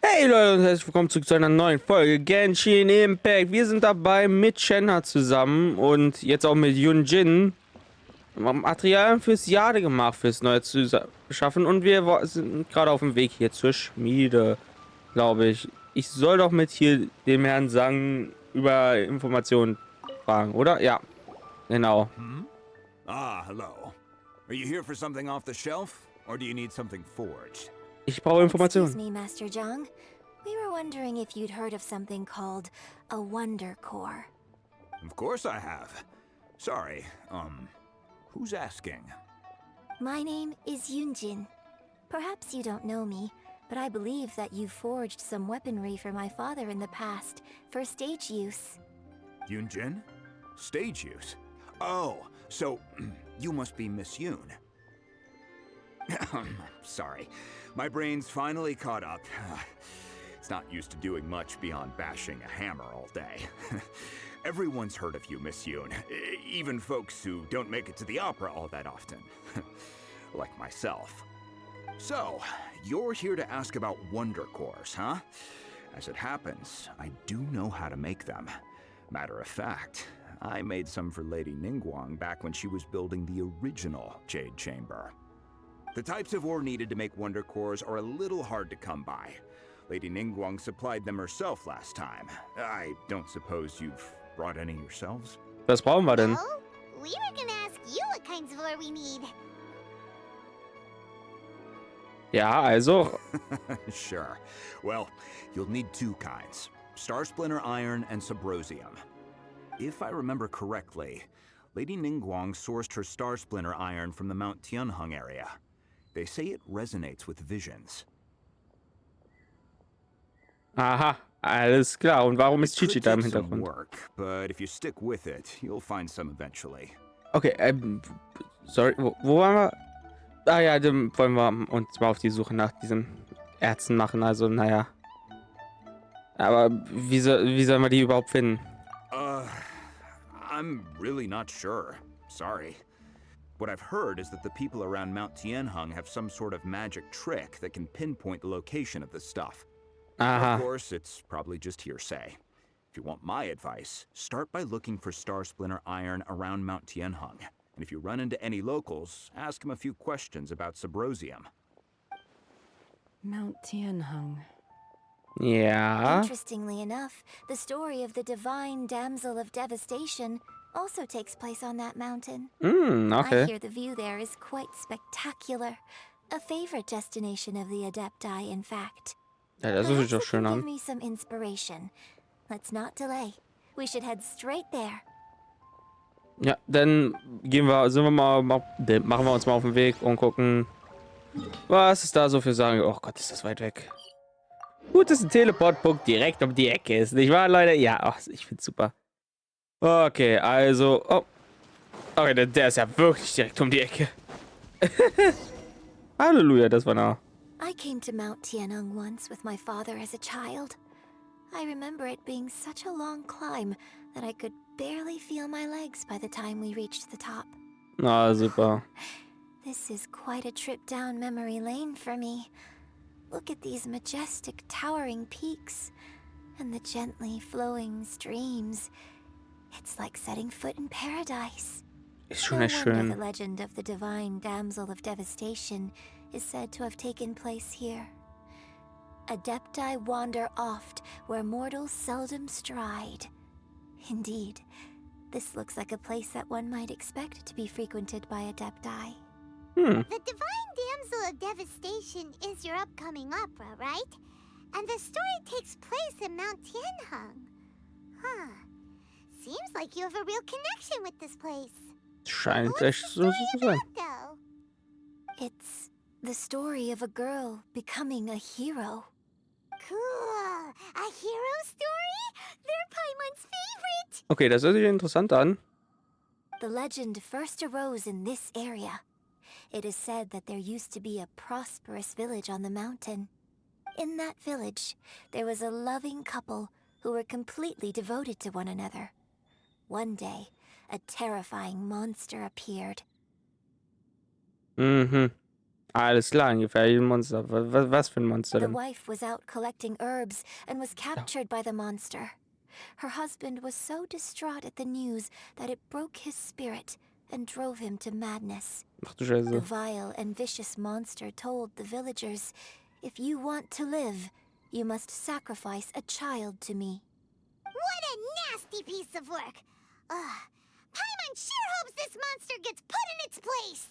Hey Leute und herzlich willkommen zurück zu einer neuen Folge Genshin Impact. Wir sind dabei mit Shenna zusammen und jetzt auch mit Yunjin Materialien fürs Jade gemacht, fürs neue zu schaffen und wir sind gerade auf dem Weg hier zur Schmiede, glaube ich. Ich soll doch mit hier dem Herrn Sang über Informationen fragen, oder? Ja, genau. Hmm? Ah, hello. Are you here for something off the shelf, or do you need something forged? Ich brauche Excuse Informationen. me, Master Zhang. We were wondering if you'd heard of something called a Wonder Core. Of course I have. Sorry, who's asking? My name is Yunjin. Perhaps you don't know me, but I believe that you forged some weaponry for my father in the past for stage use. Yunjin? Stage use? Oh, so you must be Miss Yoon. Sorry, my brain's finally caught up. It's not used to doing much beyond bashing a hammer all day. Everyone's heard of you, Miss Yoon. Even folks who don't make it to the opera all that often. Like myself. So, you're here to ask about Wonder Cores, huh? As it happens, I do know how to make them. Matter of fact, I made some for Lady Ningguang back when she was building the original Jade Chamber. The types of ore needed to make Wonder Cores are a little hard to come by. Lady Ningguang supplied them herself last time. I don't suppose you've brought any yourselves? Was brauchen wir denn? No, we were gonna ask you what kinds of ore we need. Ja, also Sure. Well, you'll need two kinds. Star Splinter Iron and Subrosium. If I remember correctly, Lady Ningguang sourced her Star Splinter Iron from the Mount Tianheng area. They say it resonates with visions. aha, alles klar. Und warum ist It could Chichi da im take some Hintergrund? work, but if you stick with it, you'll find some eventually. Okay, sorry, wo waren wir? Ah ja, dann wollen wir uns mal auf die Suche nach diesen Ärzten machen. Also, naja. Aber wie sollen wir die überhaupt finden? I'm really not sure. Sorry. What I've heard is that the people around Mount Tianheng have some sort of magic trick that can pinpoint the location of the stuff. Aha. Of course, it's probably just hearsay. If you want my advice, start by looking for Star Splinter Iron around Mount Tianheng. And if you run into any locals, ask them a few questions about Subrosium. Mount Tianheng. Ja. Interestingly enough, the story of the divine damsel of devastation also takes place on that mountain. I Okay. hear the view there is quite spectacular. A favorite destination of the Adepti, in fact. Ja, das hört sich Perhaps doch it schön can an. give me some inspiration. Let's not delay. We should head straight there. Ja, dann machen wir uns mal auf den Weg und gucken, was es da so für Sagen. Oh Gott, ist das weit weg. Gut, dass ein Teleportpunkt direkt um die Ecke ist, nicht wahr, Leute? Ja, ach, ich find's super. Okay, also, oh. Okay, der ist ja wirklich direkt um die Ecke. Halleluja, das war nah. I came to Mount Tianheng once with my father as a child. I remember it being such a long climb that I could barely feel my legs by the time we reached the top. Na, super. This is quite a trip down memory lane for me. Look at these majestic towering peaks and the gently flowing streams. It's like setting foot in paradise. Ist schon No echt wonder schön. the legend of the divine damsel of devastation is said to have taken place here. Adepti wander oft where mortals seldom stride. Indeed, this looks like a place that one might expect to be frequented by Adepti. The Divine Damsel of Devastation is your upcoming opera, right? And the story takes place in Mount Tianheng. Huh. Seems like you have a real connection with this place. Scheint What's echt the so story zu sein. about, though? It's the story of a girl becoming a hero. Cool. A hero story? They're Paimon's favorite. Okay, das hört sich interessant an. The legend first arose in this area. It is said that there used to be a prosperous village on the mountain. In that village, there was a loving couple who were completely devoted to one another. One day, a terrifying monster appeared. Mhm. Alles klar, ein gefährliches Monster. Was für ein Monster The denn? wife was out collecting herbs and was captured by the monster. Her husband was so distraught at the news that it broke his spirit and drove him to madness. Ach du The Scheiße. vile and vicious monster told the villagers, "If you want to live, you must sacrifice a child to me." What a nasty piece of work! Ugh. Paimon sure hopes this monster gets put in its place!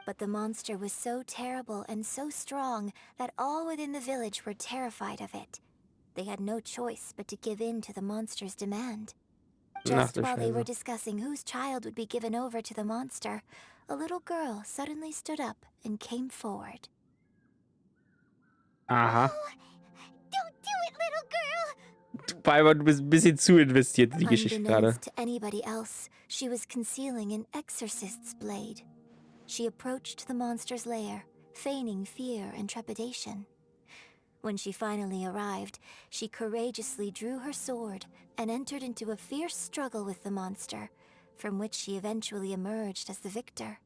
But the monster was so terrible and so strong that all within the village were terrified of it. They had no choice but to give in to the monster's demand. Ach Just du while they were Scheiße. discussing whose child would be given over to the monster, a little girl suddenly stood up and came forward. Aha. Don't do it, little girl! Paimon, du bist ein bisschen zu investiert in die Geschichte gerade. Unbeknownst to anybody else, she was concealing an exorcist's blade. She approached the monster's lair, feigning fear and trepidation. When she finally arrived, she courageously drew her sword and entered into a fierce struggle with the monster, from which she eventually emerged as the victor.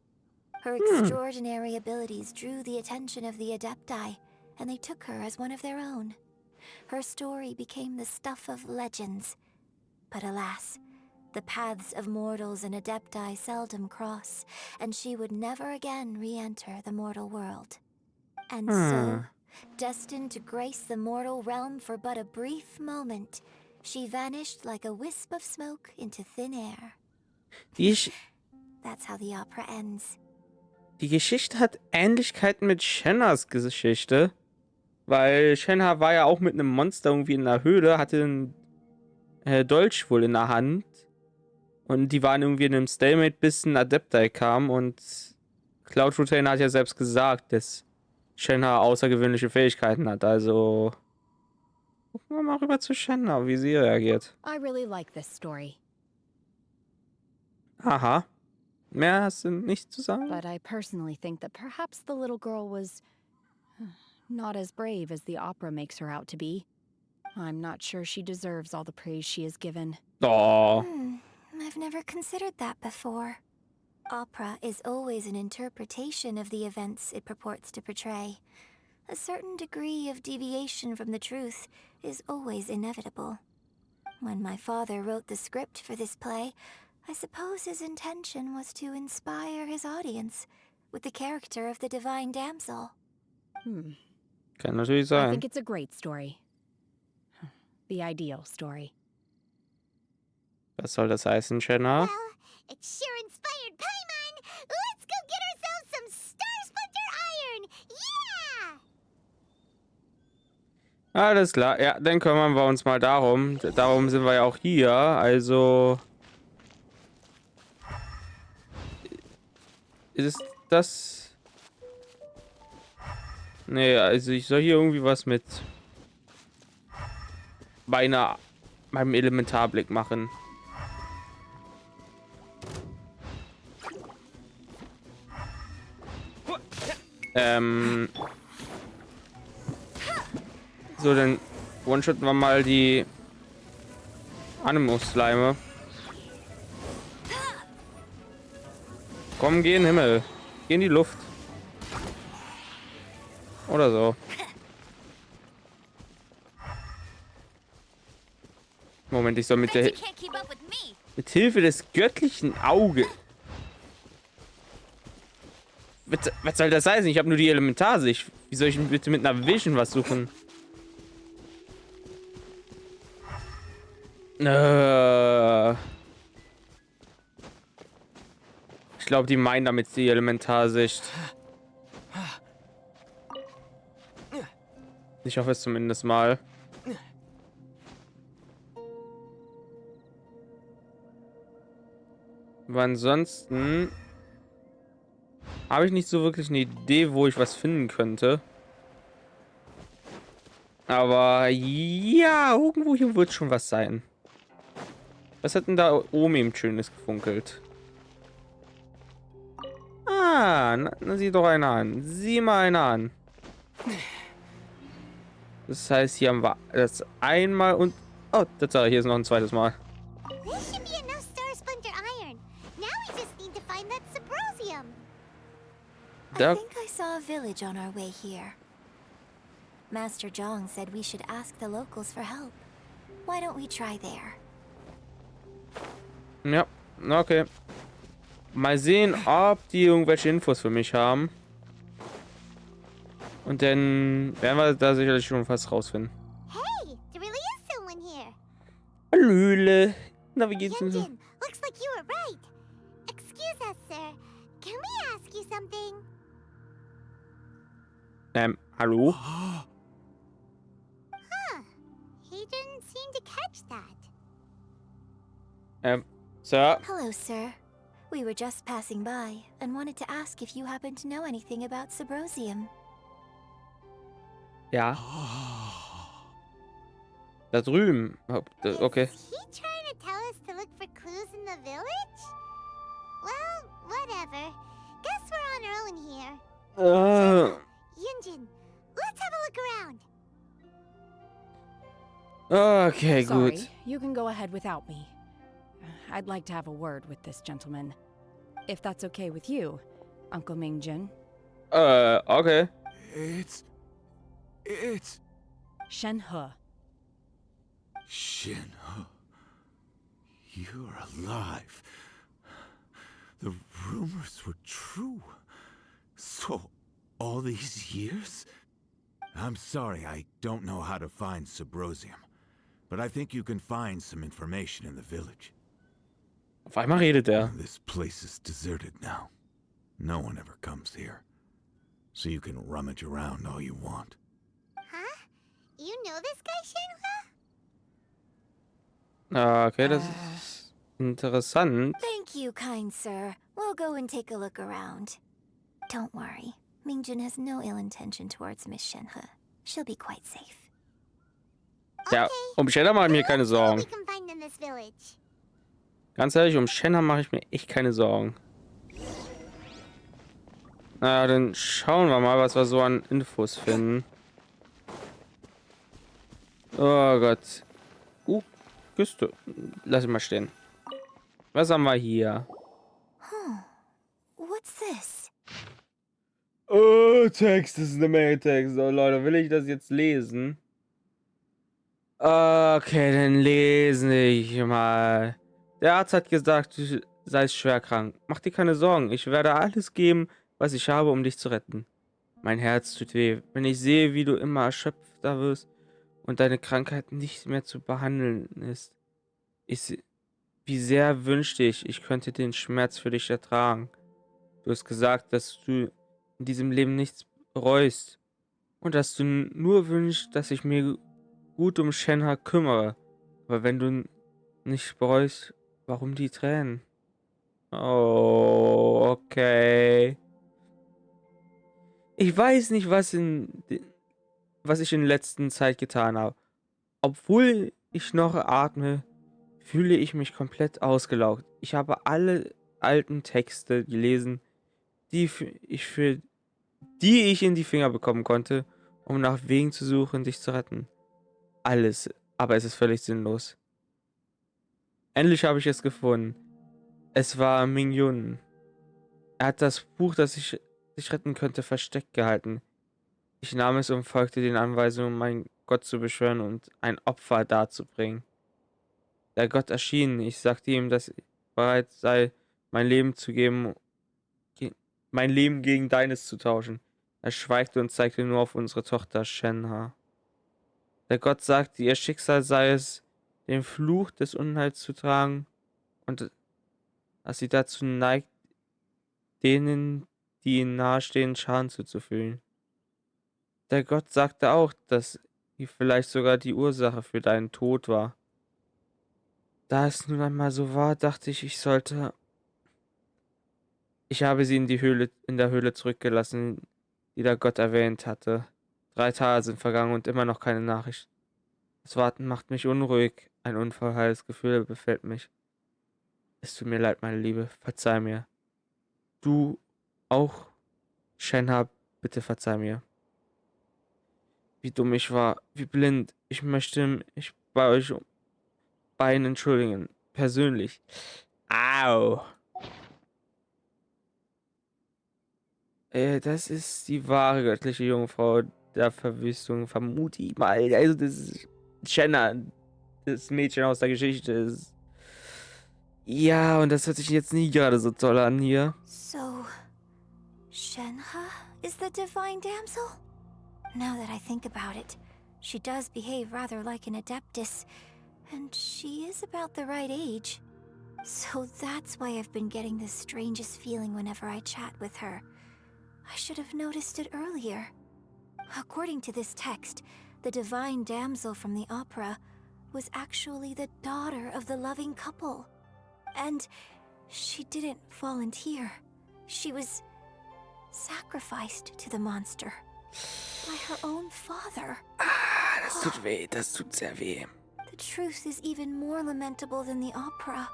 Her extraordinary abilities drew the attention of the Adepti, and they took her as one of their own. Her story became the stuff of legends. But alas, the paths of mortals and Adepti seldom cross, and she would never again re-enter the mortal world. And so, destined to grace the mortal realm for but a brief moment, she vanished like a wisp of smoke into thin air. That's how the opera ends. Die Geschichte hat Ähnlichkeiten mit Shennas Geschichte, weil Shenna war ja auch mit einem Monster irgendwie in der Höhle, hatte einen Dolch wohl in der Hand und die waren irgendwie in einem Stalemate, bis ein Adepti kam und Cloud Rutainer hat ja selbst gesagt, dass Shenna außergewöhnliche Fähigkeiten hat, also gucken wir mal rüber zu Shenna, wie sie reagiert. I really like this story, Aha. Mehr hast du nicht zu sagen? but I personally think that perhaps the little girl was not as brave as the opera makes her out to be. I'm not sure she deserves all the praise she is given. Oh. I've never considered that before. Opera is always an interpretation of the events it purports to portray. A certain degree of deviation from the truth is always inevitable. When my father wrote the script for this play, I suppose his intention was to inspire his audience with the character of the divine damsel. Kann natürlich I sein. think it's a great story. The ideal story. Was soll das heißen, Shenna? Well, it sure inspired Paimon! Let's go get ourselves some Star Splinter Iron! Yeah! Alles klar, ja, dann kümmern wir uns mal darum. Darum sind wir ja auch hier, also... Ist das... Nee, also ich soll hier irgendwie was mit... meinem Elementarblick machen. So, dann one-shotten wir mal die Animus-Slime. Komm, geh in den Himmel. Geh in die Luft. Oder so. Moment, ich soll mit der... Can't keep up with me! Mit Hilfe des göttlichen Auge. Was soll das heißen? Ich habe nur die Elementarsicht. Wie soll ich denn bitte mit einer Vision was suchen? Ich glaube, die meinen damit die Elementarsicht. Ich hoffe es zumindest mal. Aber ansonsten habe ich nicht so wirklich eine Idee, wo ich was finden könnte. Aber ja, irgendwo hier wird schon was sein. Was hat denn da oben eben Schönes gefunkelt? Ah, na sieh doch einer an. Sieh mal einer an. Das heißt, hier haben wir das einmal und... Oh, Tatsache, hier ist noch ein zweites Mal. This should be enough Star Splinter Iron. Now we just need to find that Subrosium. I Da, think I saw a a village on our way here. Master Zhang said we should ask the locals for help. Why don't we try there? Ja, okay. Mal sehen, ob die irgendwelche Infos für mich haben. Und dann werden wir da sicherlich schon fast rausfinden. Hey, there really is someone here. Hallöle. Na, wie geht's denn so? Yunjin, looks like you were right. Excuse us, sir. Can we ask you something? Hallo? Huh. He didn't seem to catch that. Sir? Hello, sir. We were just passing by and wanted to ask if you happen to know anything about Subrosium. Ja. Da drüben. Okay. Is he trying to tell us to look for clues in the village? Well, whatever. Guess we're on our own here. Yunjin, let's have a look around. Okay, Sorry, gut. you can go ahead without me. I'd like to have a word with this gentleman. If that's okay with you, Uncle Mingjin. Okay. It's Shen He. Shin. You're alive. The rumors were true. So, all these years? I'm sorry, I don't know how to find Subrosium. But I think you can find some information in the village. Auf einmal redet er. This place is deserted now. No one ever comes here. So you can rummage around all you want. Huh? You know this guy, Shenhua? Okay, das ist interessant. Thank you, kind sir. We'll go and take a look around. Don't worry. Mingjun has no ill intention towards Miss Shenhe. She'll be quite safe. Ja, Shenna mache ich mir keine Let's see what Sorgen. we can find in this village. Ganz ehrlich, Shenna mache ich mir echt keine Sorgen. Na, dann schauen wir mal, was wir so an Infos finden. Oh Gott. Küste. Lass ich mal stehen. Was haben wir hier? What's this? Oh, Text, das ist eine Menge Text. Oh Leute, will ich das jetzt lesen? Okay, dann lese ich mal. Der Arzt hat gesagt, du seist schwer krank. Mach dir keine Sorgen. Ich werde alles geben, was ich habe, um dich zu retten. Mein Herz tut weh, wenn ich sehe, wie du immer erschöpfter wirst und deine Krankheit nicht mehr zu behandeln ist. Wie sehr wünschte ich könnte den Schmerz für dich ertragen. Du hast gesagt, dass du in diesem Leben nichts bereust und dass du nur wünschst, dass ich mir gut um Shenha kümmere. Aber wenn du nicht bereust, warum die Tränen? Oh, okay. Ich weiß nicht, was ich in letzter Zeit getan habe. Obwohl ich noch atme, fühle ich mich komplett ausgelaugt. Ich habe alle alten Texte gelesen, die ich in die Finger bekommen konnte, um nach Wegen zu suchen, dich zu retten. Alles, aber es ist völlig sinnlos. Endlich habe ich es gefunden. Es war Mingyun. Er hat das Buch, das ich dich retten könnte, versteckt gehalten. Ich nahm es und folgte den Anweisungen, meinen Gott zu beschwören und ein Opfer darzubringen. Der Gott erschien. Ich sagte ihm, dass ich bereit sei, mein Leben zu geben, mein Leben gegen deines zu tauschen. Er schweigte und zeigte nur auf unsere Tochter Shenha. Der Gott sagte, ihr Schicksal sei es, den Fluch des Unheils zu tragen und dass sie dazu neigt, denen, die ihnen nahestehen, Schaden zuzufügen. Der Gott sagte auch, dass sie vielleicht sogar die Ursache für deinen Tod war. Da es nun einmal so war, dachte ich, ich habe sie in der Höhle zurückgelassen, die der Gott erwähnt hatte. 3 Tage sind vergangen und immer noch keine Nachricht. Das Warten macht mich unruhig. Ein unverheiltes Gefühl befällt mich. Es tut mir leid, meine Liebe. Verzeih mir. Du auch, Shenha, bitte verzeih mir. Wie dumm ich war, wie blind. Ich möchte mich bei euch beiden entschuldigen. Persönlich. Au. Das ist die wahre göttliche Jungfrau der Verwüstung, vermute ich mal. Also das ist Shenna, das Mädchen aus der Geschichte ist. Ja, und das hört sich jetzt nie gerade so toll an hier. So, Shenhe is the divine damsel? Now that I think about it, she does behave rather like an adeptus, and she is about the right age. So that's why I've been getting the strangest feeling whenever I chat with her. I should have noticed it earlier. According to this text, the divine damsel from the opera was actually the daughter of the loving couple. And she didn't volunteer. She was sacrificed to the monster by her own father. Ah, das tut weh, das tut sehr weh. The truth is even more lamentable than the opera.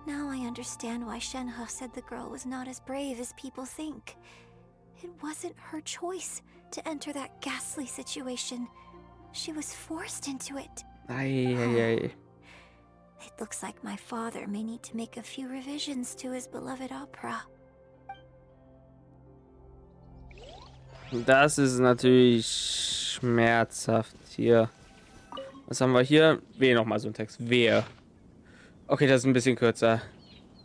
Now I understand why Shenhe said the girl was not as brave as people think. It wasn't her choice to enter that ghastly situation. She was forced into it. Ei. It looks like my father may need to make a few revisions to his beloved opera. Das ist natürlich schmerzhaft hier. Was haben wir hier? Wehe nochmal so ein Text. Wehe. Okay, das ist ein bisschen kürzer.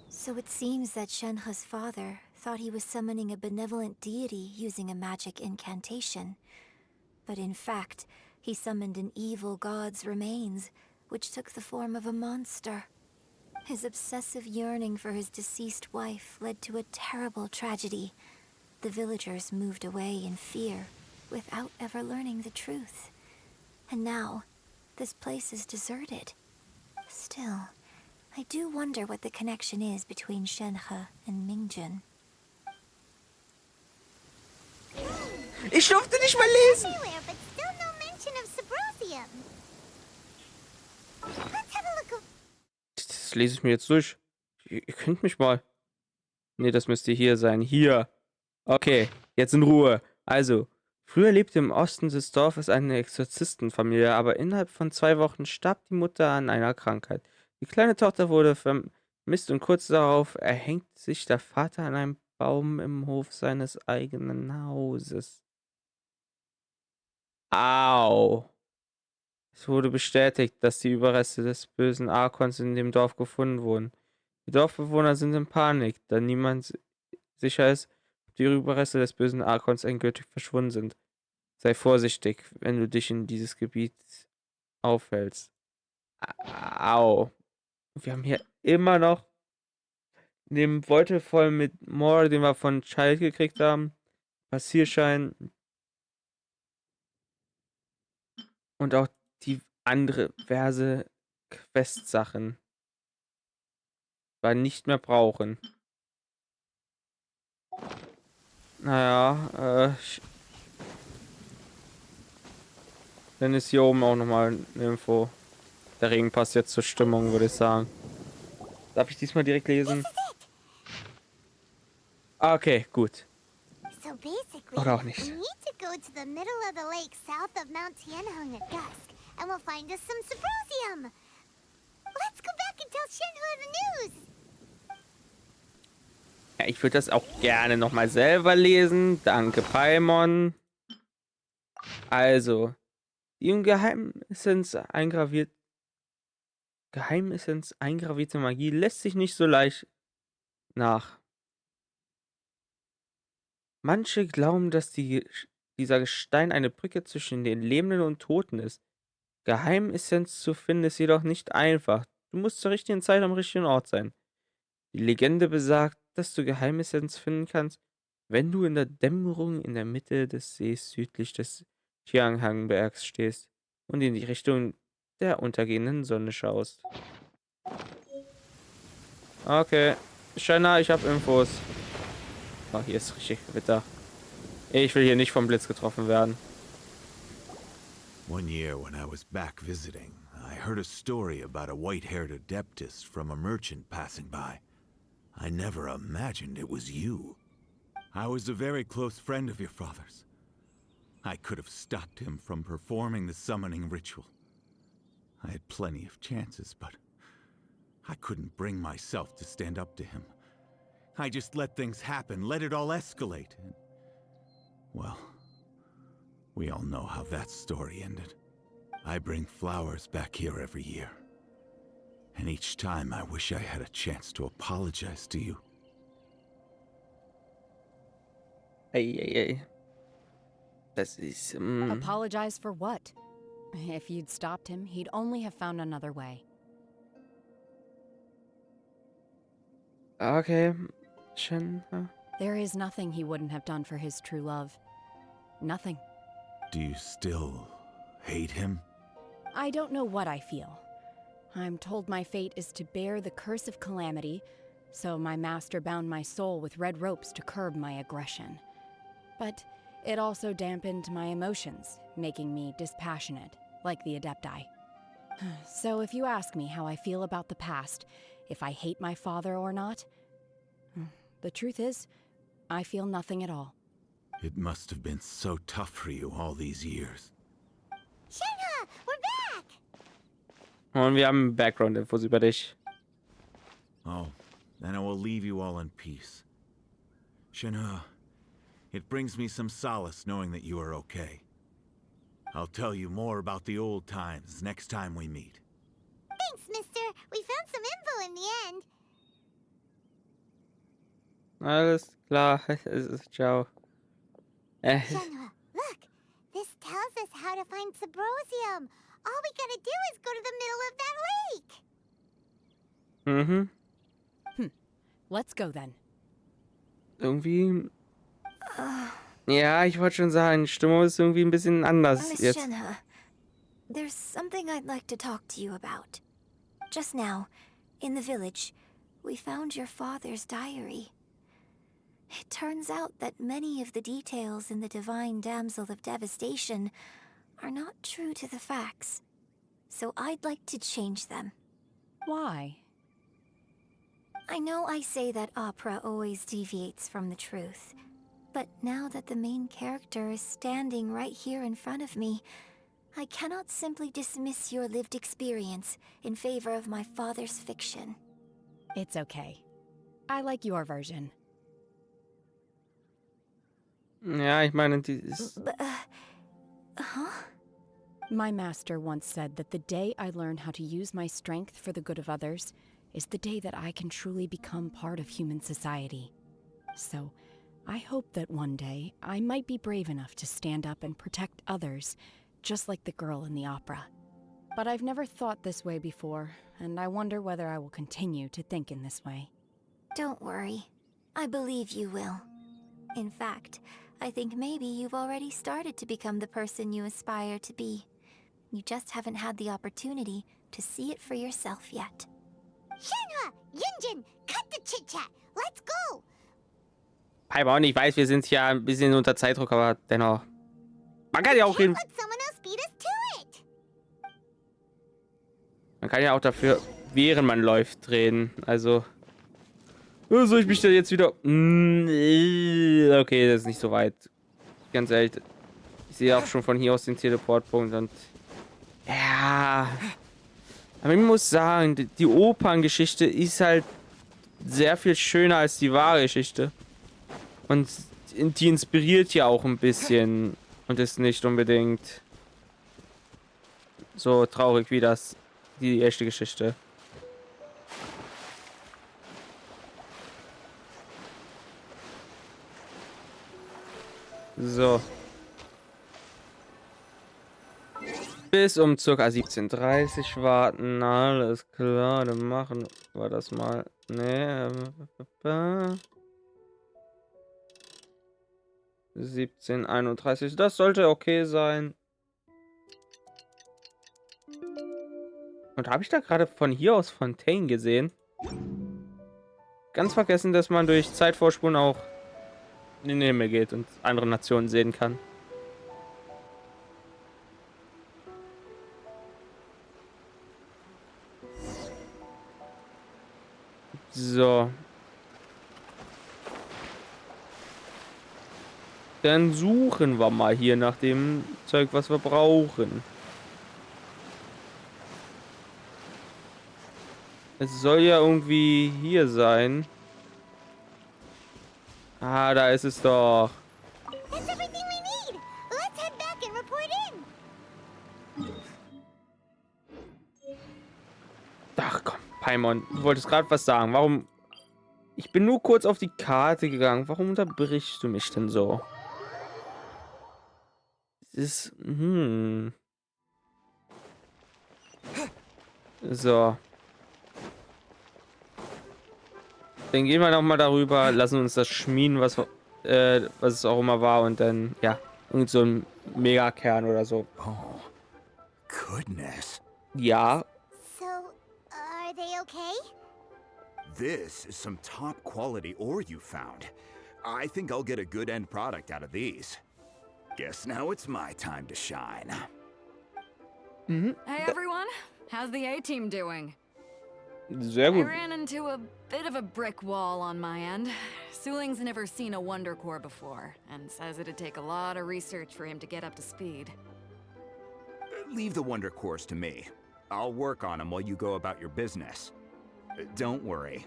So it seems that Shenhe's father thought he was summoning a benevolent deity using a magic incantation. But in fact, he summoned an evil god's remains, which took the form of a monster. His obsessive yearning for his deceased wife led to a terrible tragedy. The villagers moved away in fear, without ever learning the truth. And now, this place is deserted. Still, I do wonder what the connection is between Shenhe and Mingjun. Ich durfte nicht mal lesen. Everywhere, but still no mention of Sabrosium. Let's have a look. Das lese ich mir jetzt durch. Ihr könnt mich mal. Nee, das müsste hier sein. Hier. Okay, jetzt in Ruhe. Also, früher lebte im Osten des Dorfes eine Exorzistenfamilie, aber innerhalb von 2 Wochen starb die Mutter an einer Krankheit. Die kleine Tochter wurde vermisst und kurz darauf erhängt sich der Vater an einem Baum im Hof seines eigenen Hauses. Au. Es wurde bestätigt, dass die Überreste des bösen Arkons in dem Dorf gefunden wurden. Die Dorfbewohner sind in Panik, da niemand sicher ist, ob die Überreste des bösen Arkons endgültig verschwunden sind. Sei vorsichtig, wenn du dich in dieses Gebiet aufhältst. Au. Wir haben hier immer noch den Beutel voll mit Moor, den wir von Child gekriegt haben. Passierschein. Und auch die andere diverse Quest-Sachen. Wir nicht mehr brauchen. Naja, dann ist hier oben auch nochmal eine Info. Der Regen passt jetzt zur Stimmung, würde ich sagen. Darf ich diesmal direkt lesen? Okay, gut. So basically, Oder auch nicht. we need to go to the middle of the lake south of Mount Tianheng at dusk, and we'll find us some Sabrosium. Let's go back and tell Shenhe the news. Ja, ich würde das auch gerne nochmal selber lesen. Danke, Paimon. Also, die im Geheimissenz eingravierte Magie lässt sich nicht so leicht nach. Manche glauben, dass dieser Gestein eine Brücke zwischen den Lebenden und Toten ist. Geheimissenz zu finden ist jedoch nicht einfach. Du musst zur richtigen Zeit am richtigen Ort sein. Die Legende besagt, dass du Geheimissenz finden kannst, wenn du in der Dämmerung in der Mitte des Sees südlich des Tianhangbergs stehst und in die Richtung der untergehenden Sonne schaust. Okay, Shenna, ich habe Infos. Oh, hier ist richtig Gewitter. Ich will hier nicht vom Blitz getroffen werden. One year when I was back visiting, I heard a story about a white-haired adeptus from a merchant passing by. I never imagined it was you. I was a very close friend of your father's. I could have stopped him from performing the summoning ritual. I had plenty of chances, but I couldn't bring myself to stand up to him. I just let things happen, let it all escalate. And, well, we all know how that story ended. I bring flowers back here every year. And each time I wish I had a chance to apologize to you. Ei. Das ist... Apologize for what? If you'd stopped him, he'd only have found another way. Okay. Schön. There is nothing he wouldn't have done for his true love. Nothing. Do you still hate him? I don't know what I feel. I'm told my fate is to bear the curse of calamity, so my master bound my soul with red ropes to curb my aggression. But it also dampened my emotions, making me dispassionate, like the Adepti. So if you ask me how I feel about the past, if I hate my father or not, the truth is, I feel nothing at all. It must have been so tough for you all these years. Shenhe, we're back! Und wir haben Background-Infos über dich. Oh, then I will leave you all in peace. Shenhe, it brings me some solace knowing that you are okay. I'll tell you more about the old times next time we meet. Thanks, mister. We found some info in the end. Alles klar. Ciao. Shenhe, look. This tells us how to find Subrosium. All we gotta do is go to the middle of that lake. Let's go then. Irgendwie... Ja, ich wollte schon sagen, die Stimmung ist irgendwie ein bisschen anders Miss jetzt. Shenhe, there's something I'd like to talk to you about. Just now, in the village, we found your father's diary. It turns out that many of the details in the Divine Damsel of Devastation are not true to the facts. So I'd like to change them. Why? I know I say that opera always deviates from the truth, but now that the main character is standing right here in front of me, I cannot simply dismiss your lived experience in favor of my father's fiction. It's okay. I like your version. Ja, ich meine, dieses... My master once said that the day I learn how to use my strength for the good of others is the day that I can truly become part of human society. So, I hope that one day I might be brave enough to stand up and protect others, just like the girl in the opera. But I've never thought this way before, and I wonder whether I will continue to think in this way. Don't worry. I believe you will. In fact, I think maybe you've already started to become the person you aspire to be. You just haven't had the opportunity to see it for yourself yet. Shenhe, Yunjin, cut the chit-chat. Let's go! Piper, und ich weiß, wir sind ja ein bisschen unter Zeitdruck, aber dennoch. Man kann ja auch Can't let someone else beat us to it. Man kann ja auch dafür, während man läuft, reden. Also. Soll ich mich da jetzt wieder. Okay, das ist nicht so weit. Ganz ehrlich. Ich sehe auch schon von hier aus den Teleportpunkt und. Ja. Aber ich muss sagen, die Operngeschichte ist halt sehr viel schöner als die wahre Geschichte. Und die inspiriert ja auch ein bisschen. Und ist nicht unbedingt so traurig wie die echte Geschichte. So. Bis um ca. 17:30 warten. Alles klar, dann machen wir das mal. Ne. 17:31. Das sollte okay sein. Und habe ich da gerade von hier aus Fontaine gesehen? Ganz vergessen, dass man durch Zeitvorspulen auch in den Himmel geht und andere Nationen sehen kann. So. Dann suchen wir mal hier nach dem Zeug, was wir brauchen. Es soll ja irgendwie hier sein. Ah, da ist es doch. That's everything we need. Let's head back and report in. Ach komm, Paimon, du wolltest gerade was sagen. Warum? Ich bin nur kurz auf die Karte gegangen. Warum unterbrichst du mich denn so? Es ist. So. Dann gehen wir noch mal darüber, lassen uns das schmieden, was es auch immer war, und dann, ja, irgend so ein Megakern oder so. Oh, goodness. Ja, So, are they okay? This is some top quality ore you found. I think I'll get a good end product out of these. Guess now it's my time to shine. Hey everyone, how's the A-team doing? sehr I gut. ran into a bit of a brick wall on my end. Suling's never seen a Wonder Core before, and says it'd take a lot of research for him to get up to speed. Leave the wonder cores to me. I'll work on them while you go about your business. Don't worry.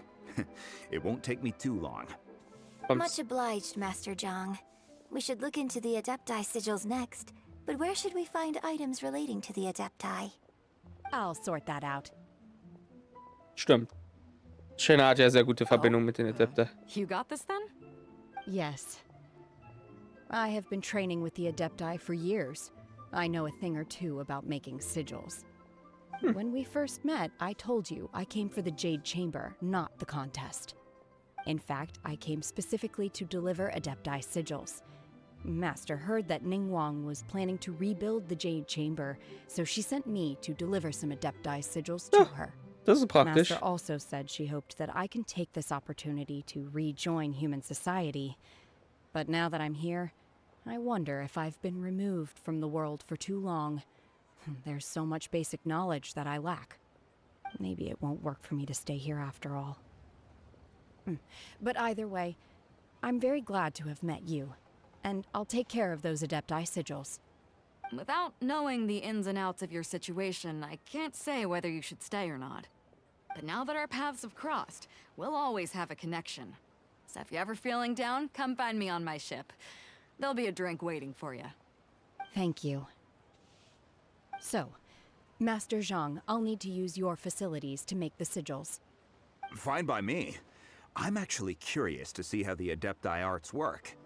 It won't take me too long. Much obliged, Master Zhang. We should look into the Adepti sigils next, but where should we find items relating to the Adepti? I'll sort that out. Stimmt. Shenna hat ja sehr gute Verbindung mit den Adepten. You got this then? Yes. I have been training with the Adepti for years. I know a thing or two about making sigils. When we first met, I told you I came for the Jade Chamber, not the contest. In fact, I came specifically to deliver Adepti sigils. Master heard that Ningguang was planning to rebuild the Jade Chamber, so she sent me to deliver some Adepti sigils to her. Das ist praktisch. Master also said she hoped that I can take this opportunity to rejoin human society. But now that I'm here, I wonder if I've been removed from the world for too long. There's so much basic knowledge that I lack. Maybe it won't work for me to stay here after all. But either way, I'm very glad to have met you. And I'll take care of those Adepti sigils. Without knowing the ins and outs of your situation, I can't say whether you should stay or not. But now that our paths have crossed, we'll always have a connection. So if you're ever feeling down, come find me on my ship. There'll be a drink waiting for you. Thank you. So, Master Zhang, I'll need to use your facilities to make the sigils. Fine by me. I'm actually curious to see how the Adepti arts work.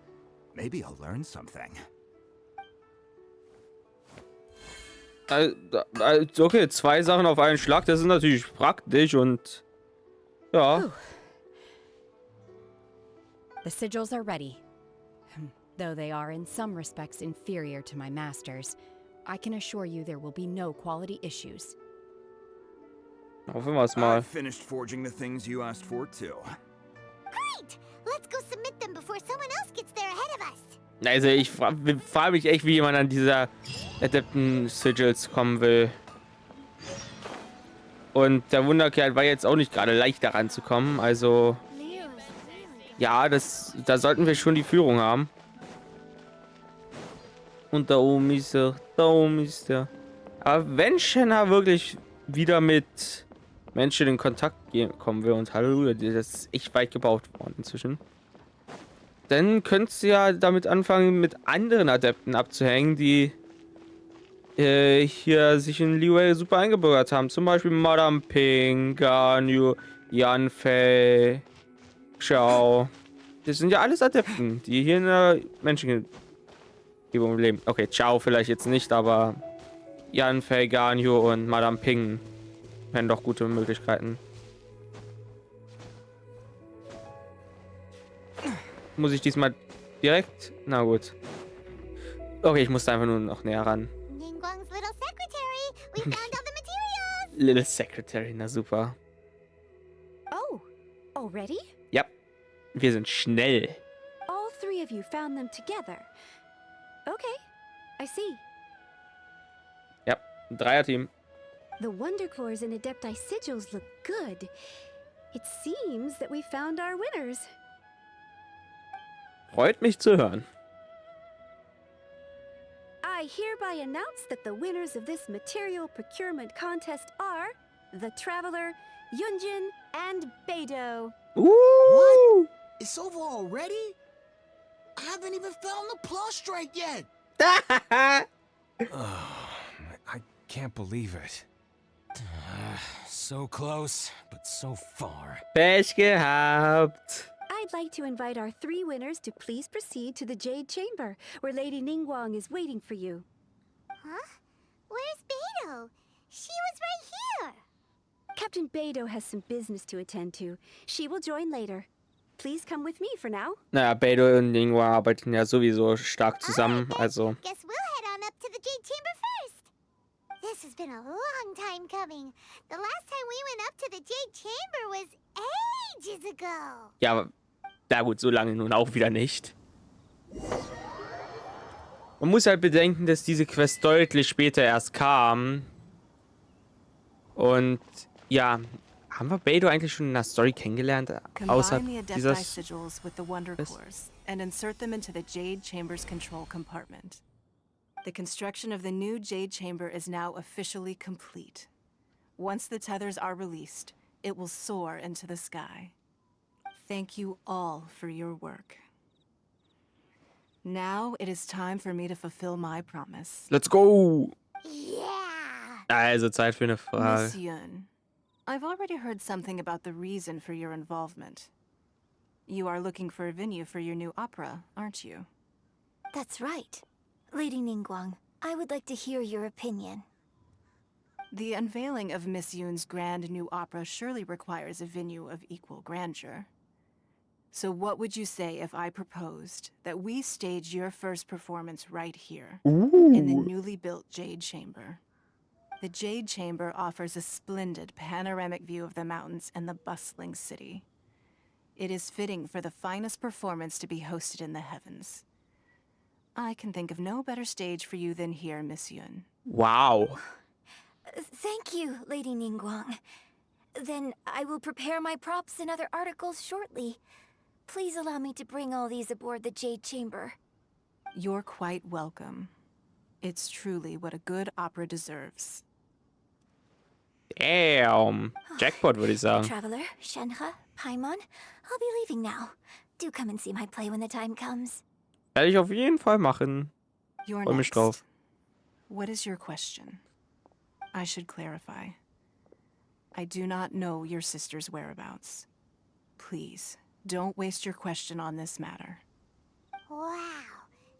Maybe I'll learn something. Okay, 2 Sachen auf einen Schlag, das ist natürlich praktisch und ja. The sigils are ready. Though they are in some respects inferior to my master's, I can assure you there will be no quality issues. Hoffen wir es mal. I've finished forging the things you asked for too. Great! Let's go submit them before someone else gets there ahead of us. Also ich frage mich echt, wie jemand an dieser Adepten-Sigils kommen will. Und der Wunderkerl war jetzt auch nicht gerade leicht daran zu kommen. Also ja, da sollten wir schon die Führung haben. Und da oben ist er. Da oben ist er. Aber wenn Shenna wirklich wieder mit Menschen in Kontakt kommen will, und Halleluja, das ist echt weit gebaut worden inzwischen, dann könntest du ja damit anfangen, mit anderen Adepten abzuhängen, die hier sich in Liyue super eingebürgert haben. Zum Beispiel Madame Ping, Ganyu, Yanfei, Xiao. Das sind ja alles Adepten, die hier in der Menschenumgebung leben. Okay, Xiao vielleicht jetzt nicht, aber Yanfei, Ganyu und Madame Ping wären doch gute Möglichkeiten. Muss ich diesmal direkt? Na gut. Okay, ich muss da einfach nur noch näher ran. Ningguang's little secretary. We found all the materials. Little Secretary, na super. Oh, already? Ja, wir sind schnell. All 3 of you found them together. Okay, I see. Ja, ein Dreierteam. The Wonder Cores and Adepti sigils look good. It seems that we found our winners. Freut mich zu hören. I hereby announce that the winners of this material procurement contest are the Traveler, Yunjin, and Beidou. What? It's over already? I haven't even found the plush straight yet. I can't believe it. So close, but so far. Pech gehabt. I'd like to invite our 3 winners to please proceed to the Jade Chamber, where Lady Ningguang is waiting for you. Huh? Where's Beidou? She was right here. Captain Beidou has some business to attend to. She will join later. Please come with me for now. Naja, Beidou und Lingua arbeiten ja sowieso stark zusammen, Alright, also. guess we'll head on up to the Jade Chamber first. This has been a long time coming. The last time we went up to the Jade Chamber was ages ago. Ja, aber na gut, so lange nun auch wieder nicht. Man muss halt bedenken, dass diese Quest deutlich später erst kam. Und ja, haben wir Beidou eigentlich schon in der Story kennengelernt? Außerhalb Combine the dieser Adepti sigils with the Wonder Quest? Cores and insert them into the Jade Chamber's control compartment. The construction of the new Jade Chamber is now officially complete. Once the tethers are released, it will soar into the sky. Thank you all for your work. Now it is time for me to fulfill my promise. Let's go! Yeah. Also Zeit für eine Miss Frage. Yun, I've already heard something about the reason for your involvement. You are looking for a venue for your new opera, aren't you? That's right. Lady Ningguang, I would like to hear your opinion. The unveiling of Miss Yun's grand new opera surely requires a venue of equal grandeur. So what would you say if I proposed that we stage your first performance right here, in the newly built Jade Chamber? The Jade Chamber offers a splendid panoramic view of the mountains and the bustling city. It is fitting for the finest performance to be hosted in the heavens. I can think of no better stage for you than here, Miss Yun. Wow. Thank you, Lady Ningguang. Then I will prepare my props and other articles shortly. Please allow me to bring all these aboard the Jade Chamber. You're quite welcome. It's truly what a good opera deserves. Damn. Jackpot, würde ich sagen. Traveler, Shenhe, Paimon, I'll be leaving now. Do come and see my play when the time comes. Werde ich auf jeden Fall machen. You're Freu mich next. drauf. What is your question? I should clarify. I do not know your sister's whereabouts. Please, don't waste your question on this matter. Wow.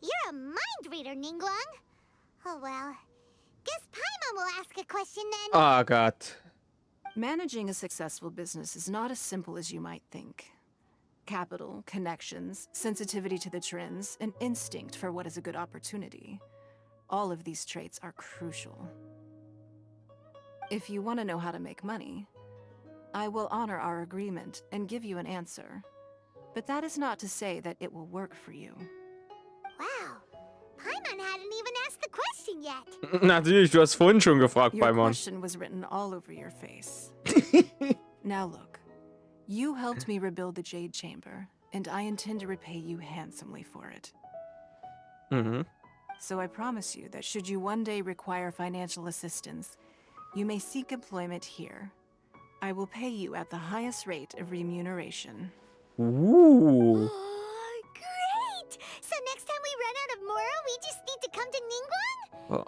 You're a mind reader, Ningguang. Oh well. Guess Paimon will ask a question then. Oh Gott. Managing a successful business is not as simple as you might think. Capital, connections, sensitivity to the trends, and instinct for what is a good opportunity. All of these traits are crucial. If you want to know how to make money, I will honor our agreement and give you an answer. But that is not to say that it will work for you. Wow. Paimon hadn't even asked the question yet. Natürlich, du hast vorhin schon gefragt, Your Paimon. question was written all over your face. Now look, you helped me rebuild the Jade Chamber, and I intend to repay you handsomely for it. Mhm. So I promise you that should you one day require financial assistance, you may seek employment here. I will pay you at the highest rate of remuneration. Ooh. Oh, great! So next time we run out of Moro, we just need to come to Ningguang? Oh.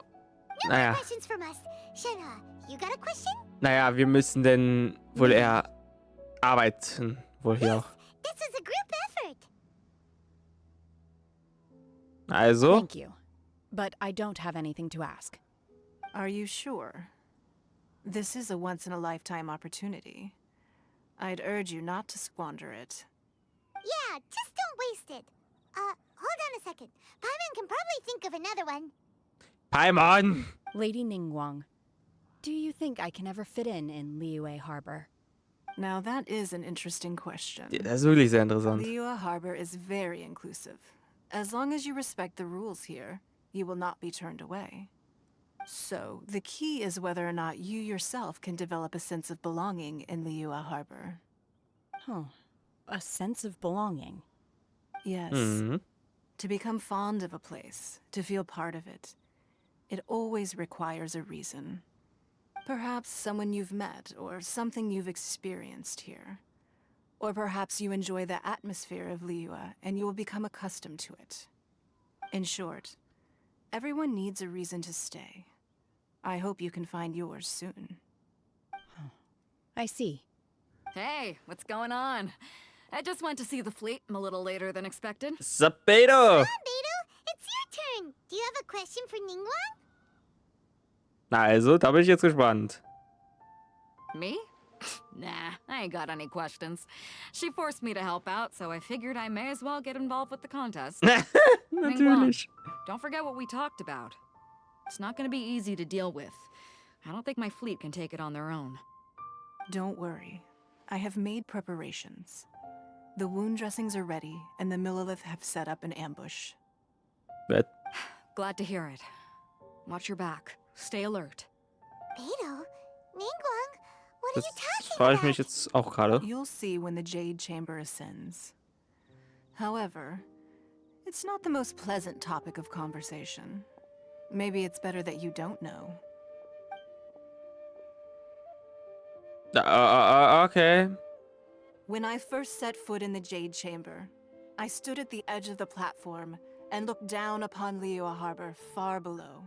No Naja. more questions from us. Shenhe, you got a question? Naja, wir müssen denn wohl eher arbeiten. Wohl hier auch. This is a group effort. Also. Thank you. But I don't have anything to ask. Are you sure? This is a once-in-a-lifetime opportunity. I'd urge you not to squander it. Yeah, just don't waste it. Hold on a second. Paimon can probably think of another one. Paimon! Lady Ningguang, do you think I can ever fit in Liyue Harbor? Now that is an interesting question. Das ist wirklich sehr interessant. Liyue Harbor is very inclusive. As long as you respect the rules here, you will not be turned away. So, the key is whether or not you yourself can develop a sense of belonging in Liyue Harbor. Huh. A sense of belonging. Yes. Mhm. To become fond of a place, to feel part of it, it always requires a reason. Perhaps someone you've met or something you've experienced here. Or perhaps you enjoy the atmosphere of Liyue and you will become accustomed to it. In short, everyone needs a reason to stay. I hope you can find yours soon. I see. Hey, what's going on? I just went to see the fleet. I'm a little later than expected. Sup, Beto? Beto, it's your turn. Do you have a question for Ningguang? Na also, da bin ich jetzt gespannt. Me? Nah, I ain't got any questions. She forced me to help out, so I figured I may as well get involved with the contest. Natürlich. Don't forget what we talked about. It's not gonna be easy to deal with. I don't think my fleet can take it on their own. Don't worry. I have made preparations. The wound dressings are ready, and the Millilith have set up an ambush. But Glad to hear it. Watch your back. Stay alert. Beto, Ningguang, what are das you talking frage ich mich about? jetzt auch gerade. You'll see when the Jade Chamber ascends. However, it's not the most pleasant topic of conversation. Maybe it's better that you don't know. Okay. When I first set foot in the Jade Chamber, I stood at the edge of the platform and looked down upon Liyue Harbor far below.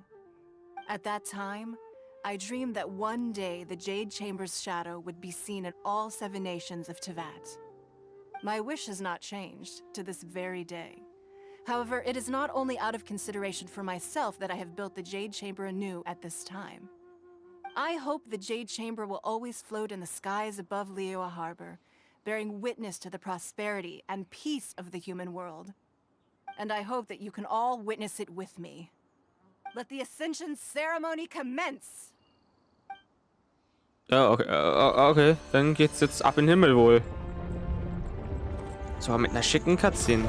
At that time, I dreamed that one day the Jade Chamber's shadow would be seen in all 7 nations of Teyvat. My wish has not changed to this very day. However, it is not only out of consideration for myself that I have built the Jade Chamber anew at this time. I hope the Jade Chamber will always float in the skies above Liyue Harbor, bearing witness to the prosperity and peace of the human world. And I hope that you can all witness it with me. Let the Ascension ceremony commence! Ja, okay, okay. Dann geht's jetzt ab in den Himmel wohl. Sogar mit einer schicken Cutscene.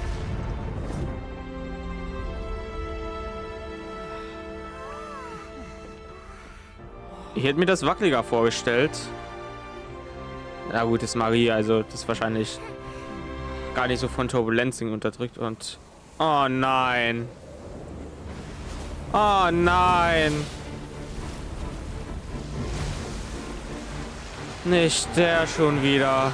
Ich hätte mir das wackeliger vorgestellt. Na gut, ist Marie, also das ist wahrscheinlich gar nicht so von Turbulenzen unterdrückt und... Oh nein. Oh nein. Nicht der schon wieder.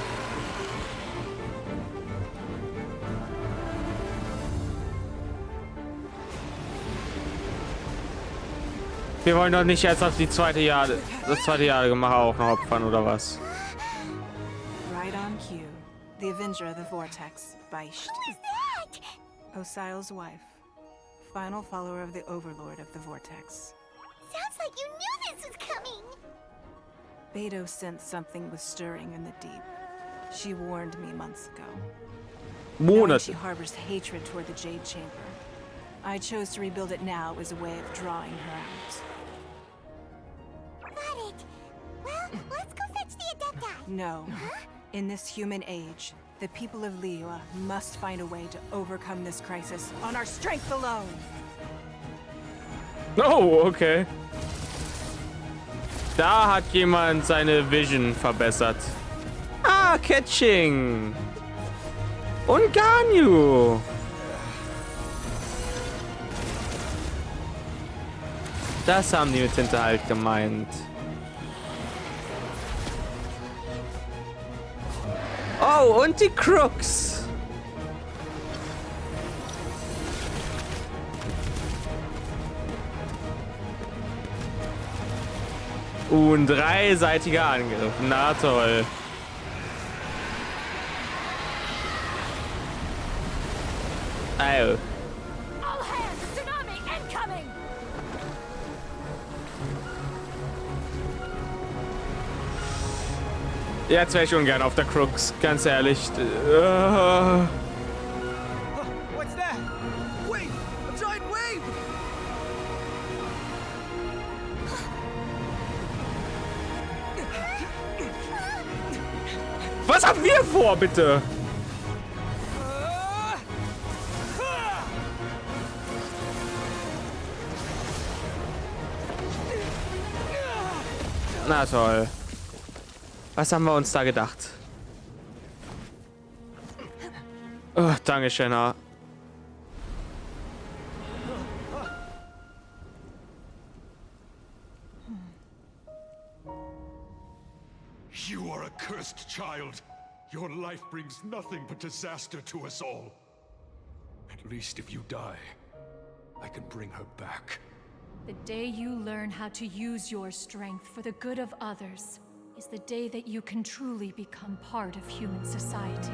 Wir wollen doch nicht jetzt auf das zweite Jahr gemacht auch noch opfern, oder was? Right on cue. The Avenger of the Vortex, Beicht. Who's that? Osial's wife. Final follower of the Overlord of the Vortex. Sounds like you knew this was coming. Beto sensed something was stirring in the deep. She warned me months ago. Knowing she harbors hatred toward the Jade Chamber, I chose to rebuild it now as a way of drawing her out. Got it. Well, let's go fetch the Adepti. No. In this human age, the people of Liyue must find a way to overcome this crisis on our strength alone. Oh, okay. Da hat jemand seine Vision verbessert. Ah, Catching. Und Ganyu. Das haben die mit Hinterhalt gemeint. Oh, und die Crooks. Und dreiseitiger Angriff. Na toll. Oh. All hands, tsunami incoming! Jetzt wäre ich ungern auf der Crooks, ganz ehrlich. What's that? Wait! A giant wave! Was haben wir vor, bitte? Na toll. Was haben wir uns da gedacht? Oh, danke, Shenna. You are a cursed child. Your life brings nothing but disaster to us all. At least if you die, I can bring her back. The day you learn how to use your strength for the good of others is the day that you can truly become part of human society.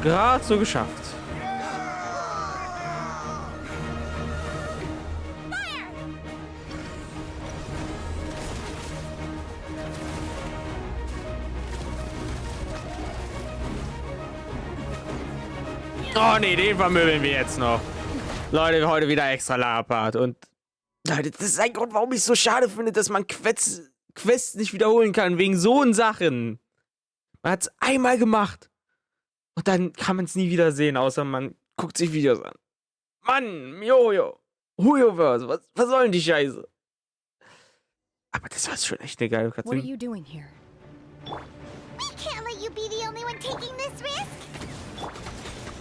Gerade so geschafft. Oh nee, den vermöbeln wir jetzt noch. Leute, heute wieder extra Lapart. Und Leute, das ist ein Grund, warum ich es so schade finde, dass man Quests nicht wiederholen kann, wegen so Sachen. Man hat es einmal gemacht. Und dann kann man es nie wieder sehen, außer man guckt sich Videos an. Mann, Jojo. Huyoverse, was soll denn die Scheiße? Aber das war schon echt eine geile Cutscene. What are you doing here? We can't let you be the only one taking this risk.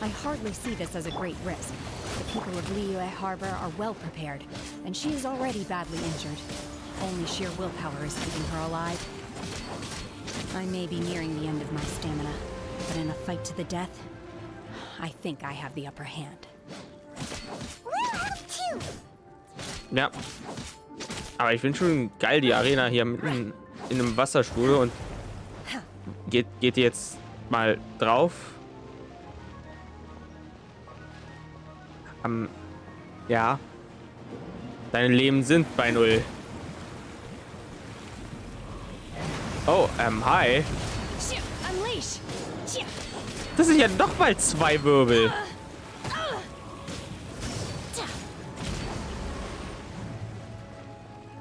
I hardly see this as a great risk. The people of Liyue Harbor are well prepared, and she is already badly injured. Only sheer willpower is keeping her alive. I may be nearing the end of my stamina, but in a fight to the death, I think I have the upper hand. We're out too. Ja. Aber ich finde schon geil, die Arena hier mitten in einem Wasserstuhl. Und geht jetzt mal drauf. Ja. Deine Leben sind bei 0. Oh, hi. Das sind ja doch mal 2 Wirbel.